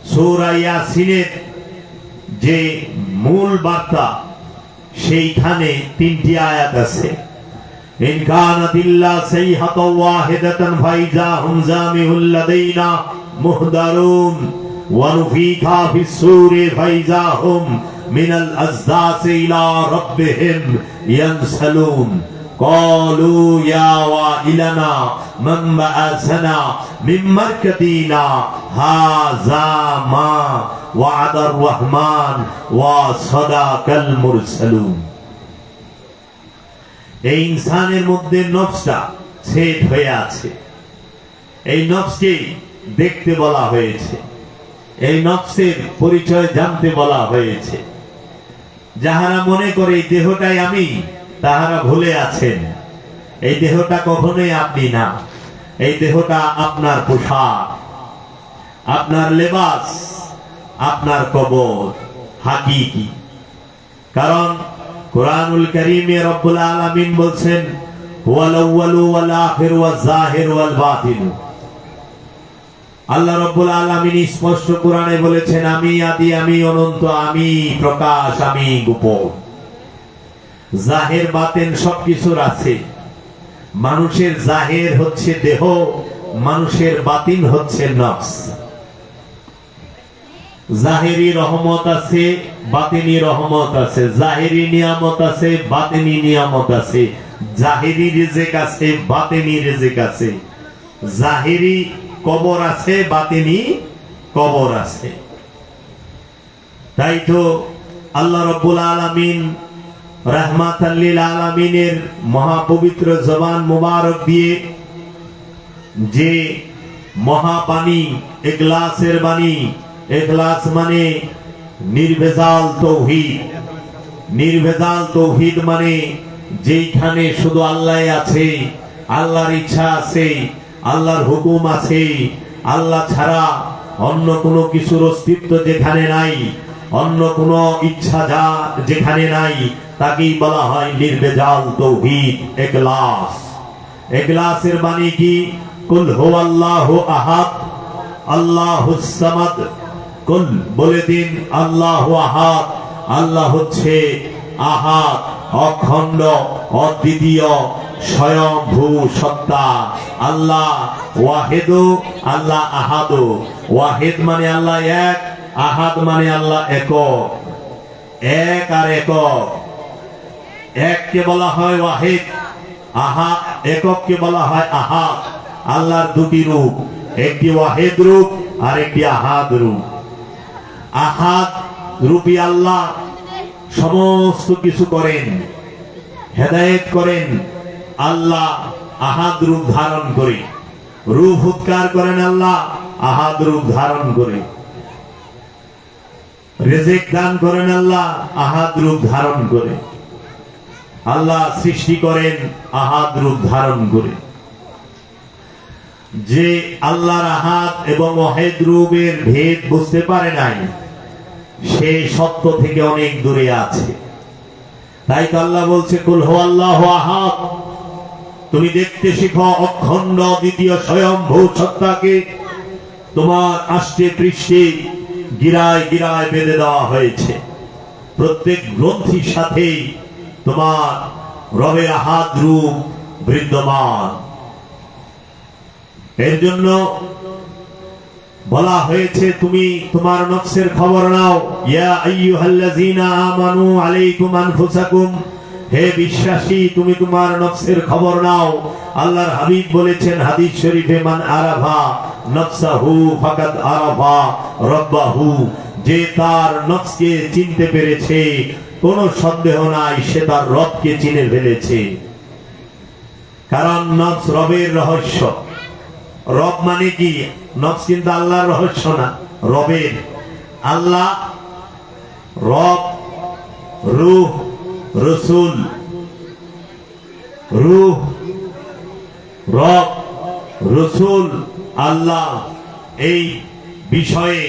সূরা ইয়াসিনের যে মূল বার্তা সেইখানে 3টি আয়াত আছে। ইন কানাত ইল্লা সাইহাতু ওয়াহিদাতান ফাইজা হুম জামিউল লাদাইনা মুহদারুন ওয়া নুফিখা ফিস সূরি ফাইজা হুম মিনাল আযদাসি ইলা রাব্বিহিম ইয়ানসালুন قالوا يا ويلنا من بعثنا من مرقدنا هذا ما وعد الرحمن وصدق المرسلون। এই ইনসানের মধ্যে নফসটা ছেদ হয়ে আছে, এই নফসকে দেখতে বলা হয়েছে, এই নফসের পরিচয় জানতে বলা হয়েছে। যাহারা মনে করে এই দেহটাই আমি, তাহারা ভুলে আছেন। এই দেহটা কখনোই আপনি না, এই দেহটা আপনার পোশাক, আপনার লেবাস, আপনার কবর হাকিকি। কারণ কুরআনুল কারীমে রব্বুল আলামিন বলছেন হুয়াল আউয়ালু ওয়াল আখিরু ওয়াজ যাহিরু ওয়াল বাতিন। আল্লাহ রব্বুল আলামিন স্পষ্ট কোরআনে বলেছেন আমি আদি, আমি অনন্ত, আমি প্রকাশ, আমি গোপন। জাহের বাতেন সবকিছুর আছে। মানুষের জাহের হচ্ছে দেহ, মানুষের বাতিন হচ্ছে নফস। জাহেরি রহমত আছে, বাতিনি রহমত আছে। জাহেরি নিয়ামত আছে, বাতিনি নিয়ামত আছে। জাহেরি রিজিক আছে, বাতিনি রিজিক আছে। জাহেরি কবর আছে, বাতিনি কবর আছে। তাই তো আল্লাহ রাব্বুল আলামিন রাহমাতাল লিল আলামিনের মহাপবিত্র জবান মুবারক দিয়ে যে মহাবাণী, ইখলাসের বাণী, ইখলাস মানে নির্ভেজাল তৌহিদ। নির্ভেজাল তৌহিদ মানে যেখানে শুধু আল্লাহ আছে, আল্লাহর ইচ্ছা আছে, আল্লাহর হুকুম আছে, আল্লাহ ছাড়া অন্য কোনো কিছুর অস্তিত্ব যেখানে নাই, অন্য কোনো ইচ্ছা যা যেখানে নাই, তাকেই বলা হয় নির্ভেজাল তৌহিদ, ইখলাস। ইখলাসের বাণী কি? কুল হুয়াল্লাহু আহাদ আল্লাহুস সামাদ। কুল বলে দিন আল্লাহু আহাদ, আল্লাহ হচ্ছে আহাদ, অখণ্ড, অদ্বিতীয়, স্বয়ংভূ সত্তা। আল্লাহ ওয়াহিদু, আল্লাহ আহাদু। ওয়াহিদ মানে আল্লাহ এক, আহাদ মানে আল্লাহ একক। এক আর একক। এককে বলা হয় ওয়াহিদ, আহাদ, একককে বলা হয় আহাদ। আল্লাহর দুটি রূপ, একটি ওয়াহিদ রূপ আর একটি আহাদ রূপ। আহাদ রূপী আল্লাহ সমস্ত কিছু করেন, হেদায়েত করেন। আল্লাহ আহাদ রূপ ধারণ করে, রূপ উৎকার করেন আল্লাহ আহাদ রূপ ধারণ করে। রিজিক দান করেন আল্লাহ আহাদ রূপ ধারণ করে। আল্লাহ সৃষ্টি করেন আহাদ রূপ ধারণ করে। যে আল্লাহর আহাদ এবং ওয়াহিদ রূপের ভেদ বুঝতে পারে নাই, সে সত্য থেকে অনেক দূরে আছে। তাই তো আল্লাহ বলছে কুল হুয়াল্লাহু আহাদ। তুমি দেখতে শিখো অখণ্ড দ্বিতীয় স্বয়ংভূ সত্তাকে। তোমার আষ্টে পৃষ্ঠে গিরায় গিরায় বেঁধে দেওয়া হয়েছে। প্রত্যেক গ্রন্থির সাথে তোমার রবের আহাদ রূপ বিদ্যমান। এর জন্য বলা হয়েছে তুমি তোমার নফসের খবর নাও। ইয়া আইয়ুহাল্লাযীনা আমানু আলাইকুম আনফুসাকুম। হে বিশ্বাসী, তুমি তোমার নফসের খবর নাও। আল্লাহর হাবিব বলেছেন হাদিস শরীফে মান আরাফা নফসাহু ফাকাদ আরাফা রাব্বাহু। যে তার নফসকে চিনতে পেরেছে, কোনো সন্দেহ নাই সে তার রবকে চিনে ফেলেছে। কারণ নফস রবের রহস্য। রব মানে কি? নফস কিন্তু আল্লাহর রহস্য না, রবের। আল্লাহ রব, রূহ, রসুল। রূহ, রব, রসুল, আল্লাহ। এই বিষয়ে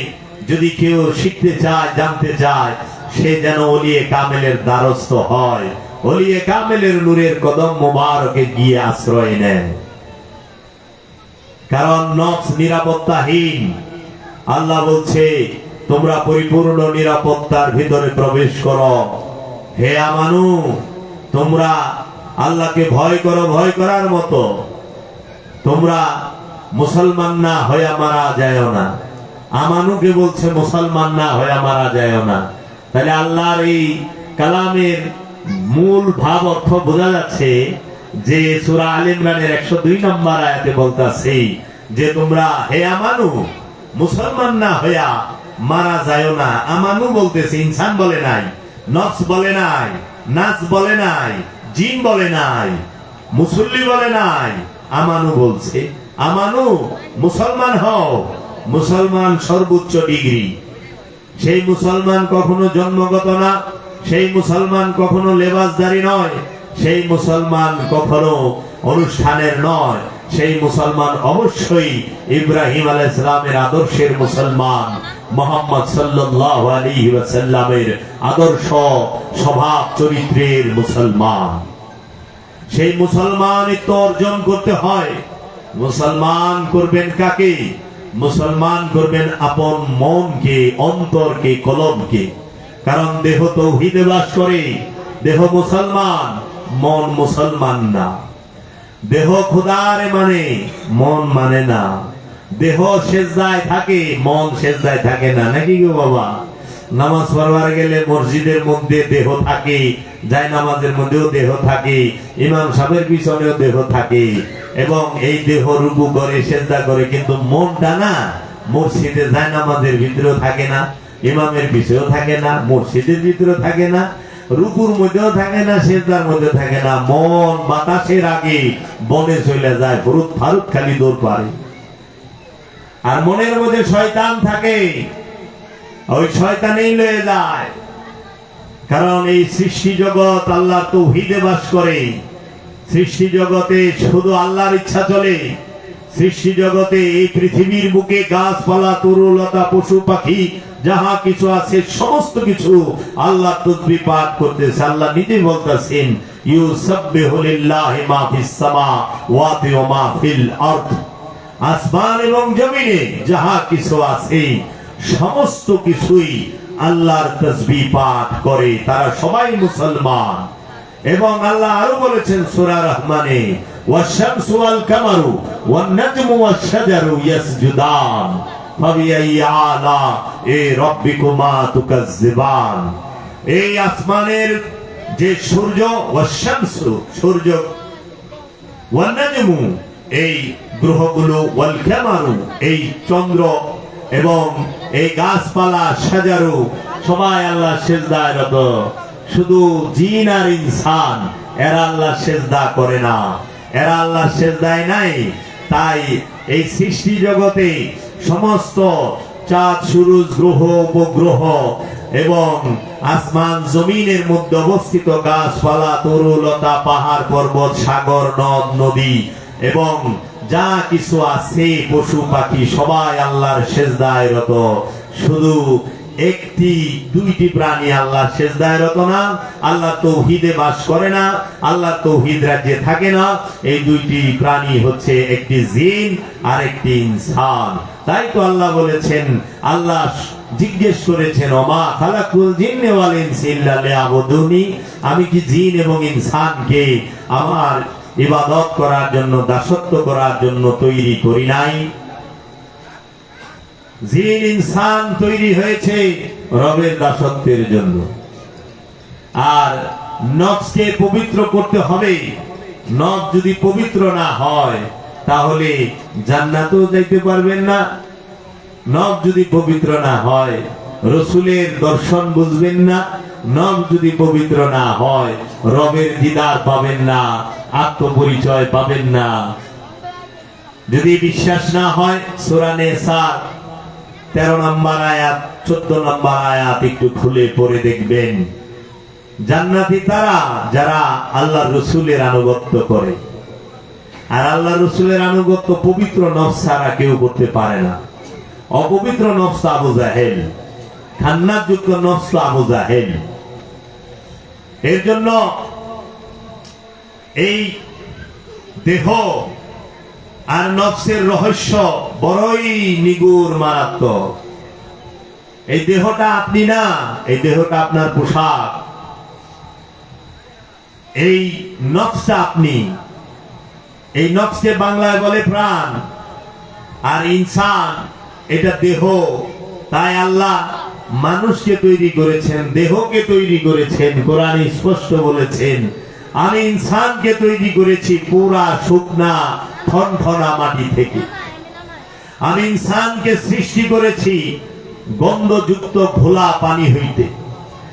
যদি কেউ শিখতে চায়, জানতে চায়, সে যেন ওলিয়ে কামেলের দ্বারস্থ হয়, ওলিয়ে কামেলের নূরের কদম মোবারকে গিয়ে আশ্রয় নেয়। কারণ নফস নিরাপত্তাহীন, আল্লাহ বলছে তোমরা পরিপূর্ণ নিরাপত্তার ভিতরে প্রবেশ করো। হে আমানু, তোমরা আল্লাহকে ভয় করো, ভয় করার মতো। তোমরা মুসলমান না হইয়া মারা যায় না। আমানুকে বলছে মুসলমান না হইয়া মারা যায় না। তাহলে আল্লাহর এই কালামের মূল ভাব অর্থ বোঝা যাচ্ছে যে সূরা আলে ইমরানের 102 নম্বর আয়াতে বলতাছে যে তোমরা হে আমানু মুসলমান না হইয়া মারা যায় না। আমানু বলতেছে, ইনসান বলে নাই, নফস বলে নাই, নাস বলে নাই, জিন বলে নাই, মুসল্লি বলে নাই, আমানু বলছে। আমানু মুসলমান হও। মুসলমান সর্বোচ্চ ডিগ্রি। সেই মুসলমান কখনো জন্মগত না, সেই মুসলমান কখনো লেবাসদারি নয়, সেই মুসলমান কখনো অনুষ্ঠানের নয়। সেই মুসলমান অবশ্যই ইব্রাহিম আলাইহিস সালামের আদর্শের মুসলমান, মুহাম্মদ সাল্লাল্লাহু আলাইহি ওয়াসাল্লামের আদর্শ স্বভাব চরিত্রের মুসলমান। সেই মুসলমানিত্ব অর্জন করতে হয়। মুসলমান করবেন কাকে? মুসলমান করবেন আপন মনকে, অন্তরকে, কলবকে। কারণ দেহ তৌহিদে বাস করে। দেহ মুসলমান, মন মুসলমান না। দেহ খোদারে মানে, মন মানে না। দেহ সেজদায় থাকে, মন সেজদায় থাকে না, নাকি গো বাবা? নামাজ পড়বার গেলে মসজিদের মধ্যে দেহ থাকে, যায় নামাজের মধ্যেও দেহ থাকে, ইমাম সাহেবের পিছনেও দেহ থাকে, এবং এই দেহ রুকু করে সেজদা করে, কিন্তু মনটা না মসজিদে যায় নামাজের ভিতরেও থাকে না, ইমামের পিছনেও থাকে না, মসজিদের ভিতরেও থাকে না, রুকুর মধ্যেও থাকে না, সেজদার মধ্যে থাকে না। মন বাতাসের আগে বনে চলে যায়, ফরুত ফারুক খালি দৌড় পারে। আর মনের মধ্যে শয়তান থাকে, ওই শয়তানেই লয়ে যায়। কারণ এই সৃষ্টি জগৎ আল্লাহর তাওহীদে বাস করে। সৃষ্টি জগতে শুধু আল্লাহর ইচ্ছা চলে। সৃষ্টি জগতে এই পৃথিবীর বুকে গাছপালা, তরুলতা, পশু পাখি যাহা কিছু আছে সমস্ত কিছু আল্লাহ তাসবিহ পাঠ করতেছে। আল্লাহ নিজে বলতেছেন, ইউসাব্বিহু লিল্লাহি মা ফিস সামাওয়াতি ওয়া মা ফিল আরদ। আসমান এবং জমিনে যাহা কিছু আছে সমস্ত কিছুই আল্লাহর তাসবিহ পাঠ করে। তারা সবাই মুসলমান। এবং আল্লাহ আরো বলেছেন সূরা রহমানে, ওয়াশ-শামসু ওয়াল কামারু ওয়ান নাজমু ওয়াশ-শাজারু ইয়াসজুদান ফাবিআইয়ি আলা'i রাব্বিকুমা তুকাজ্জিবান। এই আসমানের যে সূর্য, ওয়াশ-শামসু সূর্য, ওয়ান নাজমু এই গ্রহগুলো, ওয়াল কামারু এই চন্দ্র, এবং এই গাছপালা, শাজারু সবাই আল্লাহ সেজদায় রত। শুধু জিন আর ইনসান এরা আল্লাহ সেজদা করে না, এরা আল্লাহ সেজদায় নাই। তাই এই সৃষ্টি জগতে সমস্ত চাঁদ, সূরজ, গ্রহ, উপগ্রহ এবং আসমান জমিনের মধ্যে অবস্থিত গাছপালা, তরুলতা, পাহাড় পর্বত, সাগর, নদ নদী এবং যা কিছু আছে, পশু পাখি সবাই আল্লাহর সেজদায় রত। শুধু একটি দুইটি প্রাণী আল্লাহ সেজদায় রত না, আল্লাহ তাওহীদে বাস করে না, আল্লাহ তাওহীদ রাজ্যে থাকে না। এই দুইটি প্রাণী হচ্ছে একটি জিন আর একটি ইনসান। তাই তো আল্লাহ বলেছেন, আল্লাহ জিজ্ঞেস করেছেন, ওমা খালাকুল জিন্না ওয়াল ইনসা ইল্লা লিয়াবুদুনি, আমি কি জিন এবং ইনসানকে আমার ইবাদত করার জন্য, দাসত্ব করার জন্য তৈরি করি নাই? জিন ইনসান তৈরি হয়েছে রবের দাসত্বের জন্য। আর নফসকে পবিত্র করতে হবে। নফস যদি পবিত্র না হয় তাহলে জান্নাতেও যাইতে পারবেন না। নফস যদি পবিত্র না হয় রসুলের দর্শন বুঝবেন না। নফস যদি পবিত্র না হয় রবের দিদার পাবেন না, আত্মপরিচয় পাবেন না। যদি বিশ্বাস না হয় সূরা নিসা 13 নম্বর আয়াত, 14 নম্বর আয়াত একটু খুলে পড়ে দেখবেন। জান্নাতি তারা যারা আল্লাহ রসুলের আনুগত্য করে। আর আল্লাহ রসুলের আনুগত্য পবিত্র নফস ছাড়া কেউ করতে পারে না। অপবিত্র নফস আবু জাহেল, খান্নাত যুক্ত নফস আবু জাহেল। এর জন্য এই দেহ আর নফসের রহস্য বড়ই নিগুড়, মারাত্মক। এই দেহটা আপনি না, এই দেহটা আপনার পোশাক। এই নফসটা আপনি। এই নফসকে বাংলায় বলে প্রাণ, আর ইনসান এটা দেহ। তাই আল্লাহ মানুষকে তৈরি করেছেন, দেহকে তৈরি করেছেন। কোরআনে স্পষ্ট বলেছেন, আমি ইনসানকে তৈরি করেছি পুরা শুকনা ঠনঠনা মাটি থেকে। আমি ইনসানকে সৃষ্টি করেছি গন্ধযুক্ত ঘোলা পানি হইতে।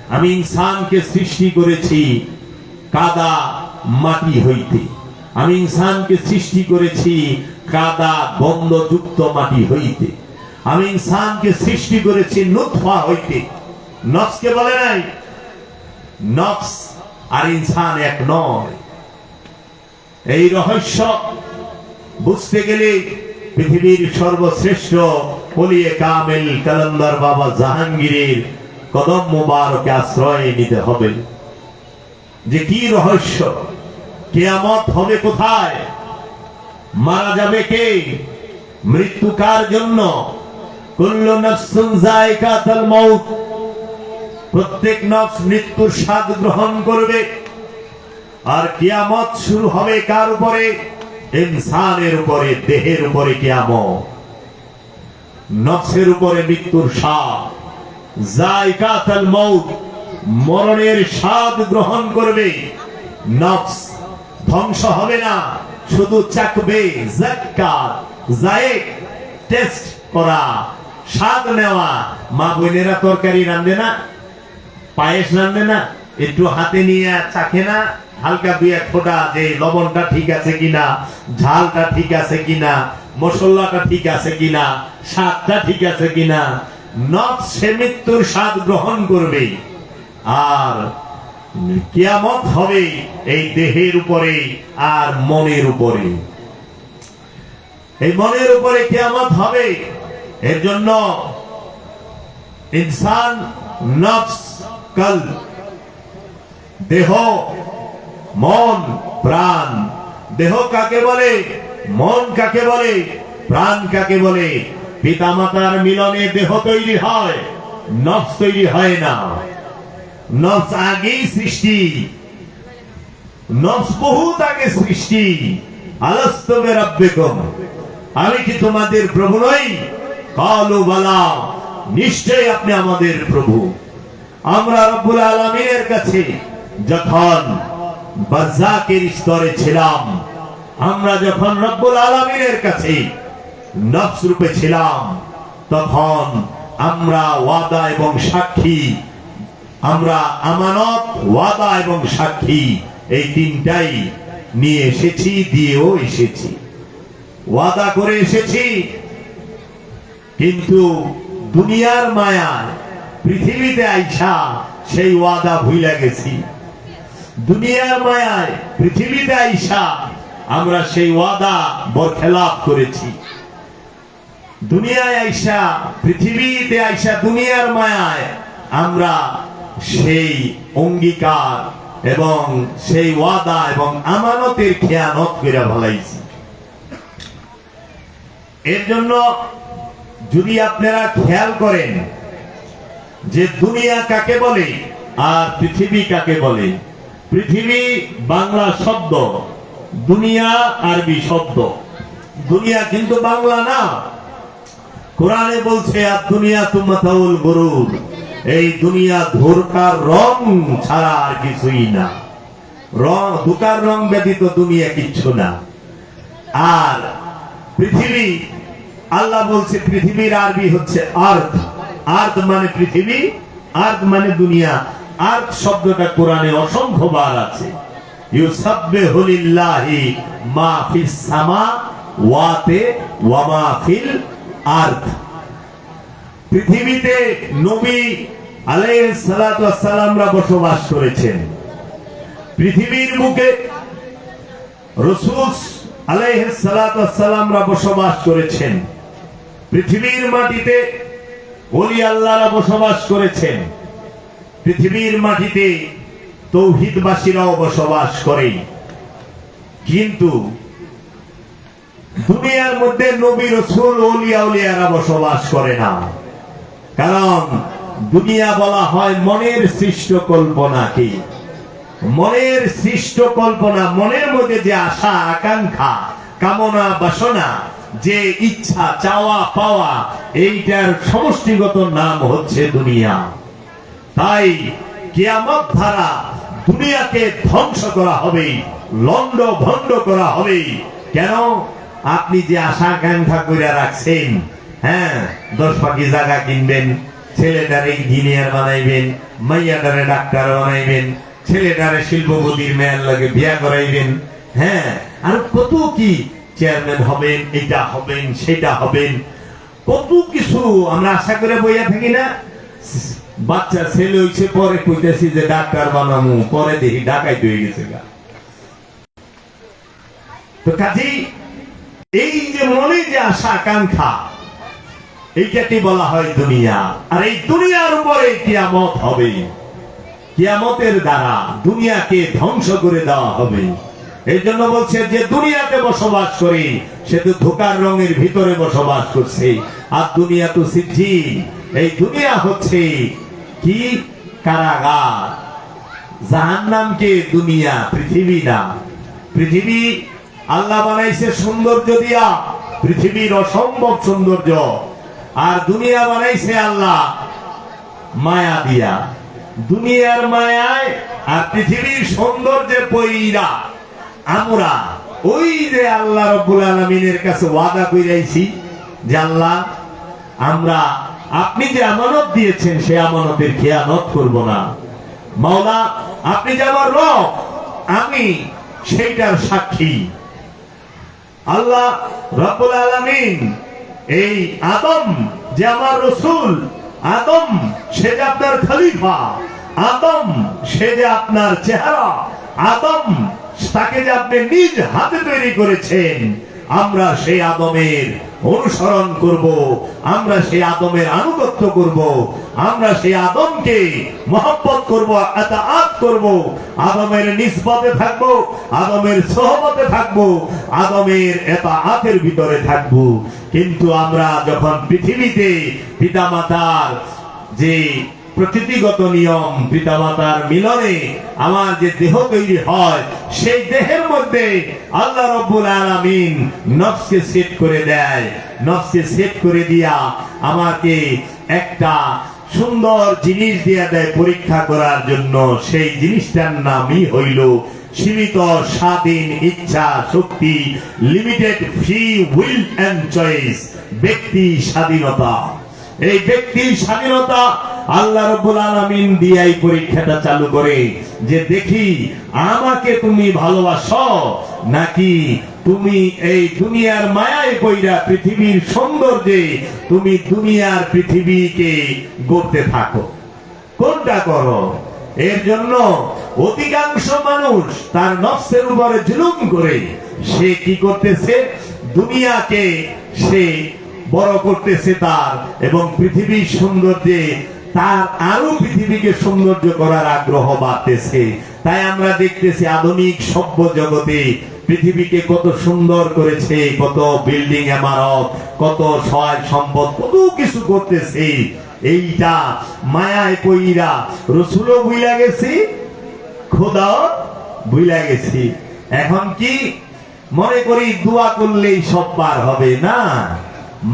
আমি ইনসানকে সৃষ্টি করেছি কাদা মাটি হইতে। আমি ইনসানকে সৃষ্টি করেছি কাদা গন্ধযুক্ত মাটি হইতে। আমি ইনসানকে সৃষ্টি করেছি নুতফা হইতে। নফসকে বলে নাই, নফস আর ইনসান এক নয়। এই রহস্য বুঝতে গেলে পৃথিবীর সর্বশ্রেষ্ঠ ওলিয়ে কামেল কালান্দার বাবা জাহাঙ্গীরের কদম মোবারকে আশ্রয় নিতে হবে। যে কি রহস্য, কিয়ামত হবে কোথায়, মারা যাবে কে, মৃত্যু কার জন্য? কুল্লু নাফসুন যায়কাতুল মাউত, প্রত্যেক নফস মৃত্যুর স্বাদ গ্রহণ করবে। আর কিয়ামত শুরু হবে কার উপরে? ইনসানের উপরে, দেহের উপরে কিয়ামত। নফসের উপরে মৃত্যুর স্বাদ, যায়কাতুল মাউত, মরণের স্বাদ গ্রহণ করবে। নফস ধ্বংস হবে না, শুধু চাকবে। যাক্কাত, যায়েক, টেস্ট করা, স্বাদ নেওয়া। মা বোনেরা তরকারি রাঁধে না, পায়েস রাঁধে না, একটু হাতে নিয়ে চাখে না, হালকা দুই এক ফোঁটা, যে লবণটা ঠিক আছে কিনা, ঝালটা ঠিক আছে কিনা, মশলাটা ঠিক আছে কিনা, স্বাদটা ঠিক আছে কিনা। নফস সে মৃত্যুর স্বাদ গ্রহণ করবে। আর কিয়ামত হবে এই দেহের উপরে আর মনের উপরে। এই মনের উপরে কিয়ামত হবে। এর জন্য ইনসান, নফস, কল, দেহ, মন, প্রাণ। দেহ কাকে বলে, মন কাকে বলে, প্রাণ কাকে বলে? পিতামাতার মিলনে দেহ তৈরি হয়, নফস তৈরি হয় না। নফস আগেই সৃষ্টি, নফস বহুত আগে সৃষ্টি। আলাস্তু বিরাব্বিকুম, আমি কি তোমাদের প্রভু নই? কালু বালা, নিশ্চয়ই আপনি আমাদের প্রভু। আমরা রব্বুল আলামিনের কাছে যখন বারযাকের স্তরে ছিলাম, আমরা যখন রব্বুল আলামিনের কাছে নফস রূপে ছিলাম, তখন আমরা ওয়াদা এবং সাক্ষী, আমরা আমানত, ওয়াদা এবং সাক্ষী, এই তিনটাই নিয়ে এসেছি, দিয়েও এসেছি। ওয়াদা করে এসেছি, কিন্তু দুনিয়ার মায়ায় পৃথিবীতে আইসা সেই ওয়াদা ভুইলা গেছি। দুনিয়ার মায়ায় পৃথিবীতে আইসা আমরা সেই ওয়াদা বরখেলাপ করেছি। দুনিয়ায় আইসা, পৃথিবীতে আইসা, দুনিয়ার মায়ায় আমরা সেই অঙ্গীকার এবং সেই ওয়াদা এবং আমানতের খেয়ানত করে ভালাইছি। এর জন্য যদি আপনারা খেয়াল করেন যে দুনিয়া কাকে বলে আর পৃথিবী কাকে বলে। পৃথিবী বাংলা শব্দ, দুনিয়া আরবি শব্দ। দুনিয়া কিন্তু বাংলা না। কোরআনে বলছে আর দুনিয়া তুমাতাউল গুরুর, এই দুনিয়া ধোঁকার রং ছাড়া আর কিছুই না। রং, ধোঁকার রং ব্যতীত দুনিয়া কিচ্ছু না। আর পৃথিবী, আল্লাহ বলছে পৃথিবীর আরবি হচ্ছে আর্থ। আর্থ মানে পৃথিবী, আর্থ মানে দুনিয়া। আর্থ শব্দটা কোরআনে অসংখ্যবার আছে। ইউসাব্বিহু লিল্লাহি মা ফিস সামাওয়াতি ওয়া মা ফিল আর্থ। পৃথিবীতে নবী আলাইহিস সালাতু ওয়াস সালামরা বসবাস করেছেন। পৃথিবীর বুকে রাসূল আলাইহিস সালাতু ওয়াস সালামরা বসবাস করেছেন। পৃথিবীর মাটিতে ওলি আল্লাহরা বসবাস করেছেন। পৃথিবীর মাটিতে তৌহিদবাসীরাও বসবাস করে। কিন্তু দুনিয়ার মধ্যে নবী রাসূল ওলিয়া উলিয়ারা বসবাস করে না, কারণ দুনিয়া বলা হয় মনের সৃষ্ট কল্পনা। কি মনের সৃষ্ট কল্পনা? মনের মধ্যে যে আশা আকাঙ্ক্ষা, কামনা বাসনা, যে ইচ্ছা চাওয়া পাওয়া, এইটার সমষ্টিগত নাম হচ্ছে দুনিয়া। তাই কিয়ামত ধারা দুনিয়াকে ধ্বংস করা হবে, লন্ড ভন্ড করা হবে। কেন? আপনি যে আশা আকাঙ্ক্ষা করে রাখছেন, হ্যাঁ 10 পাখি জায়গা কিনবেন, ছেলেটারে ইঞ্জিনিয়ার বানাইবেন, মাইয়াটারে ডাক্তার বানাইবেন, ছেলেটারে শিল্পপতির মেয়ের লাগে বিয়া করাইবেন, হ্যাঁ আর কত কি, চেয়ারম্যান হবেন, এটা হবেন, সেটা হবেন, কত কিছু আমরা আশা করে বইয়া থাকি না। বাচ্চা ছেলে হইছে, পরে কইতেছি যে ডাক্তার বানামু, পরে দেখি ডাকাইতে হয়ে গেছে। তো কাজেই এই যে মনে যে আশা আকাঙ্ক্ষা, এইটাকে বলা হয় দুনিয়া। আর এই দুনিয়ার উপরে কিয়ামত হবে, কিয়ামতের দ্বারা দুনিয়াকে ধ্বংস করে দেওয়া হবে। এই জন্য বলছে যে দুনিয়াতে বসবাস করে সে তো ধোকার রঙের ভিতরে বসবাস করছে। আর দুনিয়া তো সিজ্জিন, এই দুনিয়া হচ্ছে কি কারাগার। জাহান্নামকে দুনিয়া, পৃথিবী না। পৃথিবী আল্লাহ বানাইছে সৌন্দর্য দিয়া, পৃথিবীর অসম্ভব সৌন্দর্য। আর দুনিয়া বানাইছে আল্লাহ মায়া দিয়া। দুনিয়ার মায়ায় আর পৃথিবীর সৌন্দর্যে পইরা আমরা ওই যে আল্লাহ রাব্বুল আলামিনের কাছে ওয়াদা কইরাইছি যে আল্লাহ, আমরা আপনি যে আমানত দিয়েছেন সে আমানতের খেয়ানত করব না। মাওলা, আপনি যে আমার রব, আমি সেইটার সাক্ষী। আল্লাহ রাব্বুল আলামিন এই আদম যে আমার রাসূল, আদম সে যে আপনার খলিফা, আদম সে যে আপনার চেহারা, আদম তাকে যে আপনি নিজ হাতে তৈরি করেছেন, আমরা সেই আদমের অনুসরণ করব, আমরা সেই আদমের আনুগত্য করব, আমরা সেই আদমকে মহব্বত করব, আতাআত করব, আদমের নিসবতে থাকব, আদমের সোহবতে থাকব, আদমের আতাআতের ভিতরে থাকব। কিন্তু আমরা যখন পৃথিবীতে পিতামাতার যে প্রকৃতিগত নিয়ম, পিতামাতার মিলনে আমার যে দেহ তৈরি হয়, সেই দেহের মধ্যে আল্লাহ রাব্বুল আলামিন নফসকে সেট করে দেয়। নফসকে সেট করে দিয়া আমাকে একটা সুন্দর জিনিস দিয়া দেয় পরীক্ষা করার জন্য। সেই জিনিসটার নামই হইল সীমিত স্বাধীন ইচ্ছা শক্তি, limited free will and choice, ব্যক্তি স্বাধীনতা। এই ব্যক্তির স্বাধীনতা আল্লাহ রাব্বুল আলামিন দিয়াই পরীক্ষাটা চালু করে, যে দেখি আমাকে তুমি ভালোবাসো নাকি তুমি এই দুনিয়ার মায়ায় পইরা পৃথিবীর সৌন্দর্যে তুমি দুনিয়ার পৃথিবীকে গড়তে থাকো, কোনটা করো? এর জন্য অধিকাংশ মানুষ তার নফসের উপরে জুলুম করে সে কি করতেছে? দুনিয়াকে সে বড় করতেছে তার, এবং পৃথিবীর সৌন্দর্যে তার আরো পৃথিবীকে সৌন্দর্য করার আগ্রহ বাড়তেছে। তাই আমরা দেখতেছি আধুনিক সভ্য জগতে পৃথিবীকে কত সুন্দর করেছে, কত বিল্ডিং ইমারত, কত সহায় সম্পদ, কত কিছু করতেছে। এইটা মায়ায় পইরা রাসূলও ভুইলা গেছি, খোদাও ভুইলা গেছি। এখন কি মনে করি দোয়া করলেই সব পার হবে? না,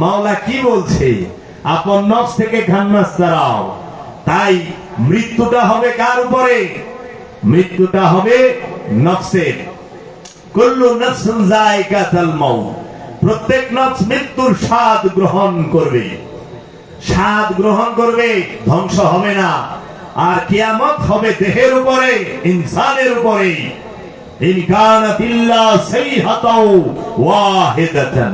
মাওলা কি বলছে? আপন নফস থেকে খান্নাস ছাড়াও। তাই মৃত্যুটা হবে কার উপরে? মৃত্যুটা হবে নফসের। কুল্লু নাফসিন যায়িকাতুল মাউত, প্রত্যেক নফস মৃত্যুর স্বাদ গ্রহণ করবে, স্বাদ গ্রহণ করবে, ধ্বংস হবে না। আর কিয়ামত হবে দেহের উপরে, ইনসানের উপরে। ইন কানাত ইল্লা সাইহাতাও ওয়াহিদাতান,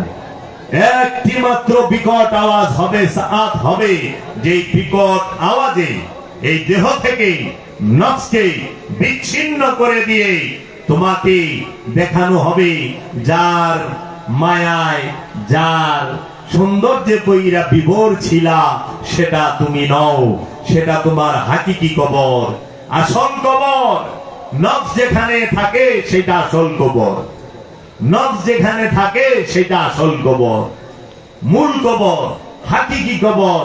একটি মাত্র বিকট আওয়াজ হবে, সাআত হবে, যে বিকট আওয়াজে এই দেহ থেকে নফসকে বিচ্ছিন্ন করে দিয়ে তোমাকে দেখানো হবে যার মায়ায়, যার সৌন্দর্যে পইরা বিভোর ছিলা, সেটা তুমি নও, সেটা তোমার হাকিকি কবর, আসল কবর। নফস যেখানে থাকে সেটা আসল কবর। নফস যেখানে থাকে সেটা আসল কবর, মূল কবর, হাকিকি কবর,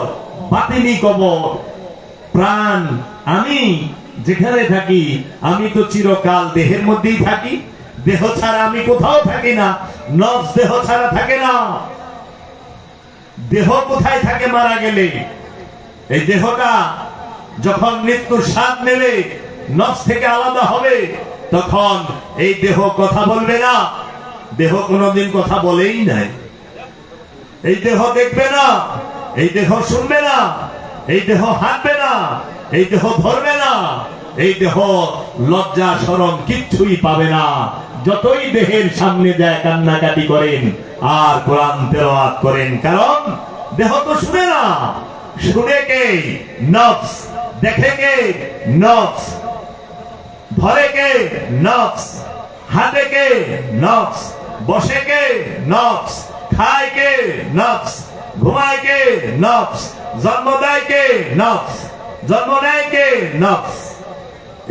বাতিনি কবর। প্রাণ আমি যেখানে থাকি, আমি তো চিরকাল দেহের মধ্যেই থাকি, দেহ ছাড়া আমি কোথাও থাকি না। নফস দেহ ছাড়া থাকে না। দেহ কোথায় থাকে মারা গেলে? এই দেহটা যখন মৃত্যুর স্বাদ নেবে, নফস থেকে আলাদা হবে, তখন এই দেহ কথা বলবে না। দেহ কোনোদিন কথা বলেই নাই। এই দেহ দেখবে না, এই দেহ শুনবে না, এই দেহ হাঁটবে না, এই দেহ ধরবে না, এই দেহ লজ্জা শরম কিচ্ছুই পাবে না। যতই দেহের সামনে যায় কান্নাকাটি করেন আর কোরআন তেলাওয়াত করেন, কারণ দেহ তো শুনে না। শুনে কে? নফস। দেখে কে? নফস। ধরে কে? নফস। হাঁটে কে? নফস। বসে কে? নফস। খায় কে? নফস। ঘুমায় কে? নফস। জন্ম দেয় কে? নফস। জন্ম নেয় কে? নফস।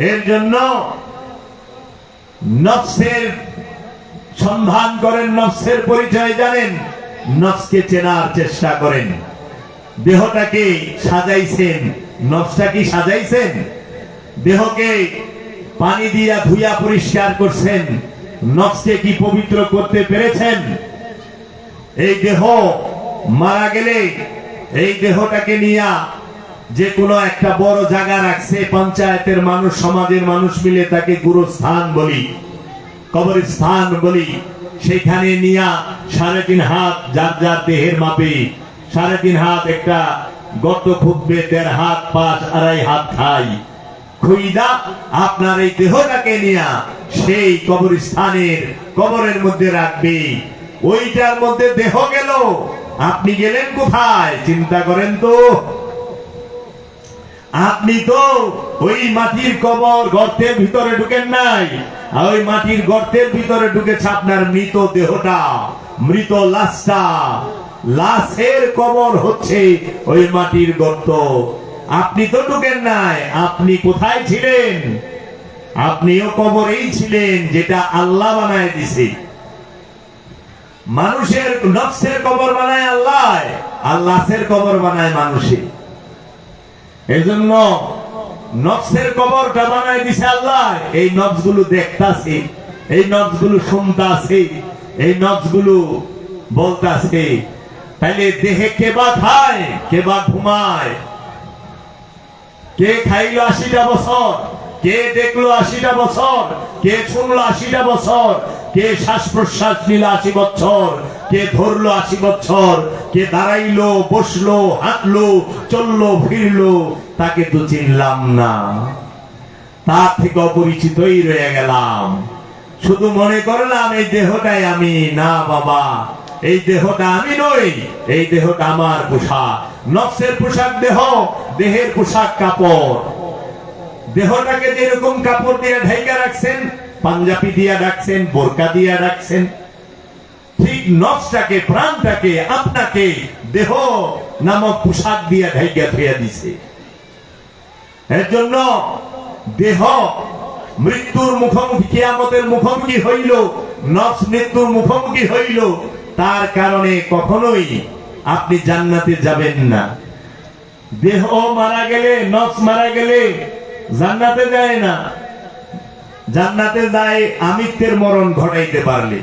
এর জন্য নফসের সন্ধান করেন, নফসের পরিচয় জানেন, নফসকে চেনার চেষ্টা করেন। দেহটাকে সাজাইছেন, নফসটা কি সাজাইছেন? দেহকে পানি দিয়া ধুইয়া পরিষ্কার করছেন, নফসকে কি পবিত্র করতে পেরেছেন? এই দেহ মারা গেলে এই দেহটাকে নিয়া যে কোনো একটা বড় জায়গা রাখছে পঞ্চায়েতের মানুষ, সমাজের মানুষ মিলে তাকে গুরুস্থান বলি, কবরস্থান বলি। সেখানে নিয়া 3.5 হাত যার যার দেহের মাপে 3.5 হাত একটা গর্ত খুঁজবে, 1.5 হাত, 5, 2.5 হাত খাই খুইদা আপনার এই দেহটাকে নিয়া সেই কবরস্থানের কবরের মধ্যে রাখবে। ওইটার মধ্যে দেহ গেল, আপনি গেলেন কোথায়? চিন্তা করেন তো। আপনি তো ওই মাটির কবর গর্তের ভিতরে ঢুকেন নাই, আর ওই মাটির গর্তের ভিতরে ঢুকেছে আপনার মৃত দেহটা, মৃত লাশটা। লাশের কবর হচ্ছে ওই মাটির গর্ত। আপনি তো ঢুকেন নাই। আপনি কোথায় ছিলেন? আপনিও কবরেই ছিলেন, যেটা আল্লাহ বানায় দিছে। মানুষের নফসের কবর বানায় আল্লাহ, আর লাশের কবর বানায় মানুষে। এজন্য নফসের কবরটা বানায় দিছে আল্লাহ। এই নফসগুলো দেখতাছে, এই নফসগুলো শুনতাছে, এই নফসগুলো বলতাছে। তাইলে দেহে কে বা খায়, কে বা ঘুমায়? কে খাইলো 80টা বছর? কে দেখলো 80টা বছর? কে শুনলো 80টা বছর? কে শ্বাস প্রশ্বাস নিল 80 বছর? কে ধরলো 80 বছর? কে দাঁড়াইলো, বসলো, হাঁটলো, চললো, ফিরলো? তাকে তো চিনলাম না। তার থেকে অপরিচিতই রয়ে গেলাম। শুধু মনে করলাম এই দেহটাই আমি। না বাবা, এই দেহটা আমি নই, এই দেহটা আমার পোশাক। নফসের পোশাক দেহ, দেহের পোশাক কাপড়। দেহটাকে যেরকম কাপড় দিয়ে ঢাইকা রাখছেন, পাঞ্জাবি দিয়া রাখছেন, বোরকা দিয়া রাখছেন, ঠিক নফসটাকে, প্রাণটাকে, আপনাকে দেহ নামক পোশাক দিয়া ঢাইকা থইয়া দিছে। এর জন্য দেহ মৃত্যুর মুখোমুখি, কিয়ামতের মুখোমুখি হইল, নফস মৃত্যুর মুখোমুখি হইল। তার কারণে কখনোই আপনি জান্নাতে যাবেন না। দেহ মারা গেলে, নফস মারা গেলে জান্নাতে যায় না। জান্নাতে যায় আমিত্বের মরণ ঘটাইতে পারলে।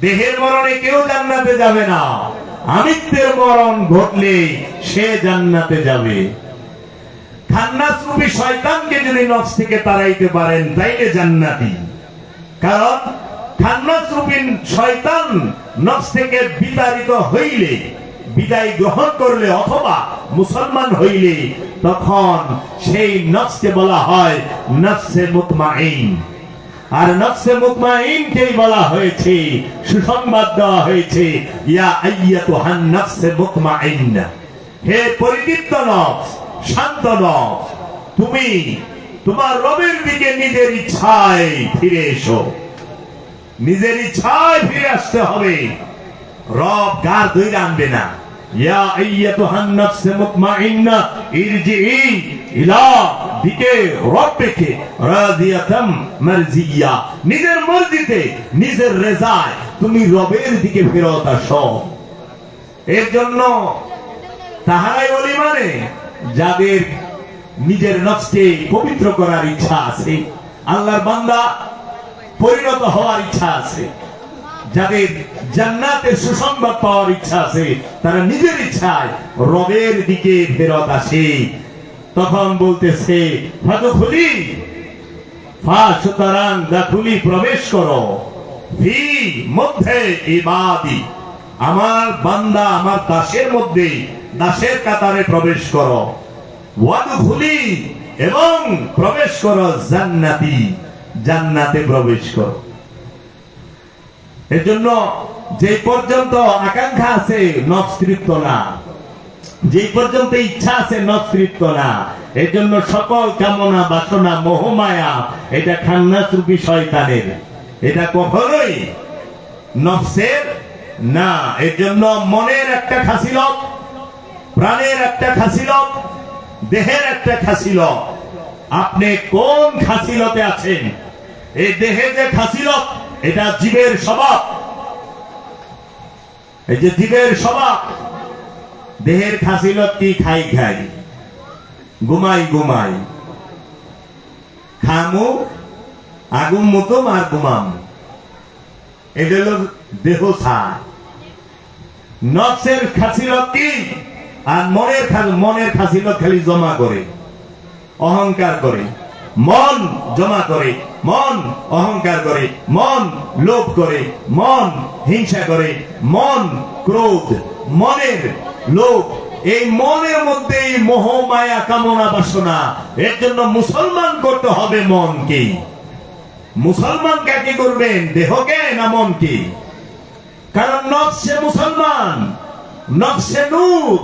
দেহের মরণে কেউ জান্নাতে যাবে না। আমিত্বের মরণ ঘটলে সে জান্নাতে যাবে। খান্নাস রূপী শয়তানকে যদি নফস থেকে তাড়াইতে পারেন তাইলে জান্নাতি। কারণ খান্নাস রূপী শয়তান নফস থেকে বিতাড়িত হইলে, বিদায় গ্রহণ করলে, অথবা মুসলমান হইলে, তখন সেই নফসকে বলা হয় নফসে মুতমাইন। আর নফসে মুতমাইনকেই বলা হয়েছে, সুসংবাদ দেওয়া হয়েছে, ইয়া আইয়াতুহান নফসে মুতমাইন্না, হে পরিতৃপ্ত নফস, শান্ত নফস, তুমি তোমার রবের দিকে নিজের ইচ্ছায় ফিরে এসো। নিজের ইচ্ছায় ফিরে আসতে হবে। রব গার ধরে আনবে না। ইয়া আইয়াতুহান নাফসে মুতমাইন্না ইরজিই ইলা দিকে রব্বিকে রাদিয়াতাম মারজিয়া, নিজের মর্জিতে নিজের রেজায় তুমি রবের দিকে ফেরত আসো। এর জন্য তাহারাই ওলি মানে যাদের নিজের নফসকে পবিত্র করার ইচ্ছা আছে, আল্লাহর বান্দা পরিণত হওয়ার ইচ্ছা আছে, যাদের জান্নাতের সুসংবাদ পাওয়ার ইচ্ছা আছে, তারা নিজের ইচ্ছায় রবের দিকে ফেরত আসে। তখন বলতেছে ফাদখুলি, সুতরাং দাখুলি প্রবেশ করো, ফি মধ্যে ইবাদি, আমার বান্দা আমার দাসের মধ্যে, দাসের কাতারে প্রবেশ করো, ওয়াদখুলি, এবং প্রবেশ করো জান্নাতি, জান্নাতে প্রবেশ করো। এর জন্য যে পর্যন্ত আকাঙ্ক্ষা আছে নফস তৃপ্ত না, যে পর্যন্ত ইচ্ছা আছে নফস তৃপ্ত না। এর জন্য সকল কামনা বাসনা মোহমায়া এটা খান্নাস রূপী শয়তানের, এটা কখনোই নফসের না। এর জন্য মনের একটা খাসিলত, প্রাণের একটা খাসিলত, দেহের একটা খাসিলত। আপনি কোন খাসিলতে আছেন? এই দেহে যে খাসিলত, এটা জীবের স্বভাব। এই যে জীবের স্বভাব, দেহের খাসিলত কি? খাই খাই, ঘুমাই ঘুমাই, খামু আগুন মতো আর ঘুমাম, এটা হলো দেহ ছাড়। নফসের খাসিলত কি? আর মনের খাসিলত খালি জমা করে, অহংকার করে, মন জমা করে, মন অহংকার করে, মন লোভ করে, মন হিংসা করে, মন ক্রোধ, মনের লোভ, এই মনের মধ্যে মোহ মায়া কামনা বাসনা। এর জন্য মুসলমান করতে হবে মনকে। মুসলমান কাকে করবেন? দেহকে না মনকে? কারণ নফসে মুসলমান, নফসে নূর,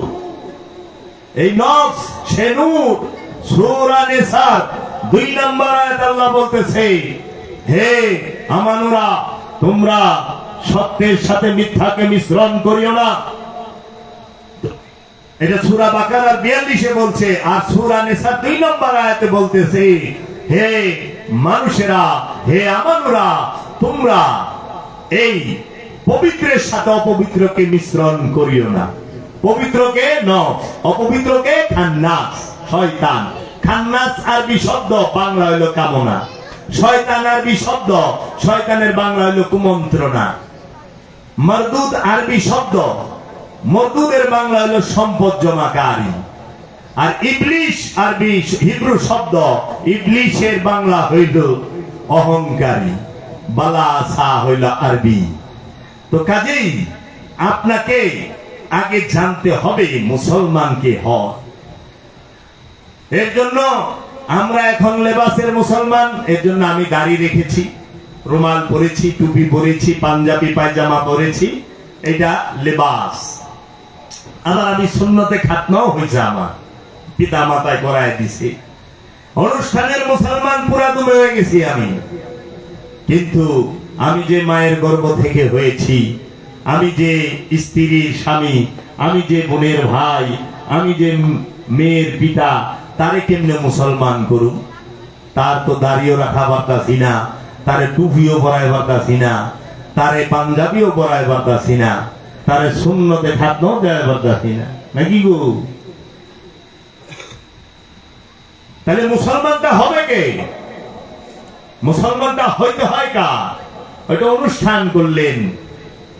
এই নফস সে নূর। সূরা নিসা 2 নম্বর আয়াত আল্লাহ বলতেছে, হে আমানুরা, তোমরা সত্যের সাথে মিথ্যাকে মিশ্রণ করিও না। এটা সূরা বাকারার 42-এ বলছে, আর সূরা নিসা 2 নম্বর আয়াতে বলতেছে, হে মানুষেরা, হে আমানুরা, তোমরা এই পবিত্রের সাথে অপবিত্রকে মিশ্রণ করিও না। পবিত্রকে নফস, অপবিত্রকে খান্নাস, শয়তান। খান্নাস আরবি শব্দ, বাংলা হইল কামনা। শয়তান আরবি শব্দ, শয়তানের বাংলা হইল কুমন্ত্রণা। মারদুদ আরবি শব্দ, মরদুদের বাংলা হইল সম্পদ জমাকারী। আর ইবলিশ আরবি হিব্রু শব্দ, ইবলিশের বাংলা হইল অহংকারী। বালা সা হইল আরবি। তো কাজেই আপনাকে আগে জানতে হবে মুসলমানকে হয়। এর জন্য আমরা এখন লেবাসের মুসলমান। এর জন্য আমি দাড়ি রেখেছি, রুমাল পরেছি, টুপি পরেছি, পাঞ্জাবি পায়জামা পরেছি, এটা লেবাস। আবার আমি সুন্নতে খাতনাও হয়েছে, আমার পিতা মাতায় করায় দিছে। অনুষ্ঠানের মুসলমান পুরা দুমে হয়ে গেছি আমি। কিন্তু আমি যে মায়ের গর্ভ থেকে হয়েছি, আমি যে স্ত্রীর স্বামী, আমি যে বোনের ভাই, আমি যে মেয়ের পিতা, তারে কেমনে মুসলমান করুন? তার তো দাড়িও রাখা পারতাছি না, তারে টুপিও পরাই পারতাছি না, তারে পাঞ্জাবিও পরাই পারতাছি না, তারে সুন্নতে খাতনাও দেওয়া পারতাছি না, নাকি গো? তাহলে মুসলমানটা হবে কে? মুসলমানটা হইতে হয় কার? ওইটা অনুষ্ঠান করলেন।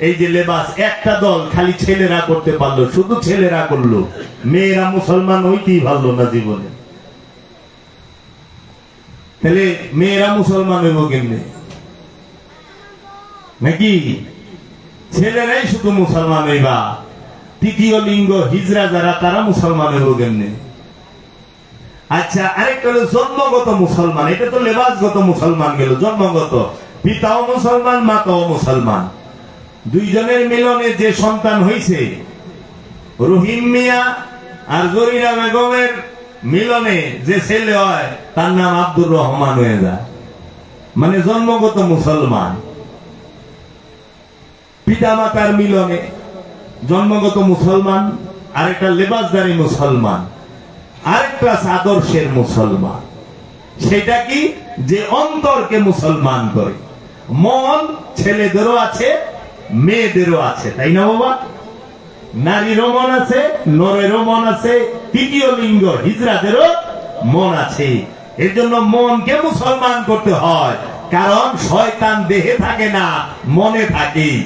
এই যে লেবাস, একটা দল খালি ছেলেরা করতে পারলো, শুধু ছেলেরা করলো, মেয়েরা মুসলমান হইতেই পারলো না জীবনে। তাহলে মেয়েরা মুসলমান হইব কেমনে? নাকি ছেলেরাই শুধু মুসলমান হইবা? তৃতীয় লিঙ্গ হিজরা যারা, তারা মুসলমান হইব কেমনে? আচ্ছা, আরেকটা হলো জন্মগত মুসলমান। এটা তো লেবাসগত মুসলমান গেল, জন্মগত। পিতাও মুসলমান, মাতাও মুসলমান। দুইজনের মিলনে যে সন্তান হয়েছে, রহিম মিয়া আর জরিনা বেগমের মিলনে যে ছেলে হয়, তার নাম আব্দুর রহমান হয়ে যায়, মানে জন্মগত মুসলমান। পিতা মাতার মিলনে জন্মগত মুসলমান, আর একটা লেবাসদারি মুসলমান। আরেকটা আছে আদর্শের মুসলমান। সেটা কি? যে অন্তরকে মুসলমান করে। মন ছেলেদেরও আছে, মেয়েদেরও আছে, তাই না বাবা? নারীরও মন আছে, নরেরও মন আছে, তৃতীয় লিঙ্গ হিজড়াদেরও মন আছে। এর জন্য মনকে মুসলমান করতে হয়, কারণ শয়তান দেহে থাকে না, মনে থাকে।